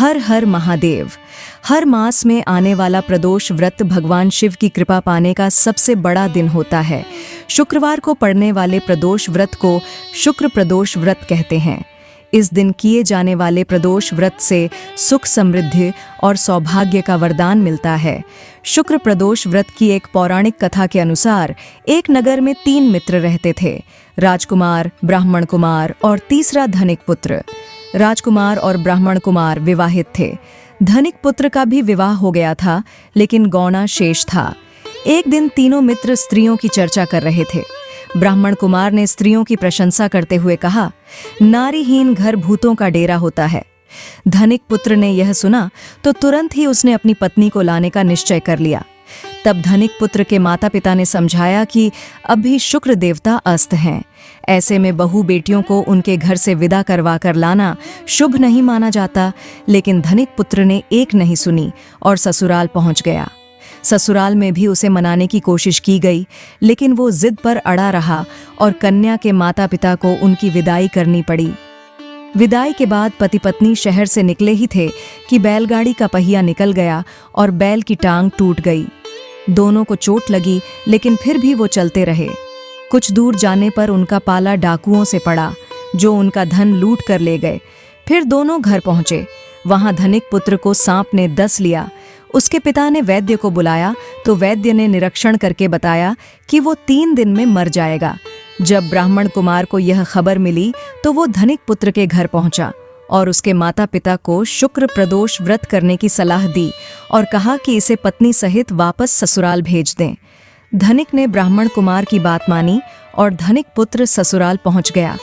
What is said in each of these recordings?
हर हर महादेव। हर मास में आने वाला प्रदोष व्रत भगवान शिव की कृपा पाने का सबसे बड़ा दिन होता है। शुक्रवार को पड़ने वाले प्रदोष व्रत को शुक्र प्रदोष व्रत कहते हैं। इस दिन किए जाने वाले प्रदोष व्रत से सुख समृद्धि और सौभाग्य का वरदान मिलता है। शुक्र प्रदोष व्रत की एक पौराणिक कथा के अनुसार एक नगर में 3 मित्र रहते थे, राजकुमार, ब्राह्मण कुमार और तीसरा धनिक पुत्र। राजकुमार और ब्राह्मण कुमार विवाहित थे। धनिक पुत्र का भी विवाह हो गया था, लेकिन गौना शेष था। एक दिन तीनों मित्र स्त्रियों की चर्चा कर रहे थे। ब्राह्मण कुमार ने स्त्रियों की प्रशंसा करते हुए कहा, नारीहीन घर भूतों का डेरा होता है। धनिक पुत्र ने यह सुना तो तुरंत ही उसने अपनी पत्नी को लाने का निश्चय कर लिया। तब धनिक पुत्र के माता पिता ने समझाया कि अभी शुक्र देवता अस्त हैं, ऐसे में बहू बेटियों को उनके घर से विदा करवा कर लाना शुभ नहीं माना जाता। लेकिन धनिक पुत्र ने एक नहीं सुनी और ससुराल पहुंच गया। ससुराल में भी उसे मनाने की कोशिश की गई, लेकिन वो जिद पर अड़ा रहा और कन्या के माता पिता को उनकी विदाई करनी पड़ी। विदाई के बाद पति पत्नी शहर से निकले ही थे कि बैलगाड़ी का पहिया निकल गया और बैल की टांग टूट गई। दोनों को चोट लगी, लेकिन फिर भी वो चलते रहे। कुछ दूर जाने पर उनका पाला डाकुओं से पड़ा, जो उनका धन लूट कर ले गए। फिर दोनों घर पहुंचे। वहां धनिक पुत्र को सांप ने डस लिया। उसके पिता ने वैद्य को बुलाया तो वैद्य ने निरीक्षण करके बताया कि वो 3 दिन में मर जाएगा। जब ब्राह्मण कुमार को यह खबर मिली तो वो धनिक पुत्र के घर पहुंचा और उसके माता पिता को शुक्र प्रदोष व्रत करने की सलाह दी और कहा कि इसे पत्नी सहित वापस ससुराल भेज दें। धनिक ने ब्राह्मण कुमार की बात मानी और धनिक पुत्र ससुराल पहुंच गया,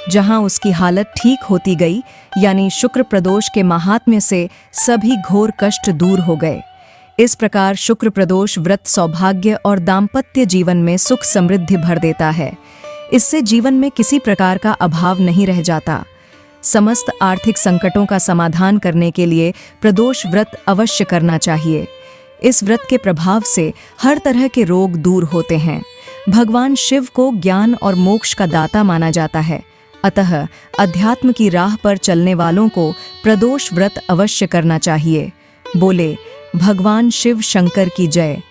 जहां उसकी हालत ठीक होती गई। यानी शुक्र प्रदोष के महात्म्य से सभी घोर कष्ट दूर हो गए। इस प्रकार शुक्र प्रदोष व्रत सौभाग्य और दाम्पत्य जीवन में सुख समृद्धि भर देता है। इससे जीवन में किसी प्रकार का अभाव नहीं रह जाता। समस्त आर्थिक संकटों का समाधान करने के लिए प्रदोष व्रत अवश्य करना चाहिए। इस व्रत के प्रभाव से हर तरह के रोग दूर होते हैं। भगवान शिव को ज्ञान और मोक्ष का दाता माना जाता है। अतः अध्यात्म की राह पर चलने वालों को प्रदोष व्रत अवश्य करना चाहिए। बोले भगवान शिव शंकर की जय।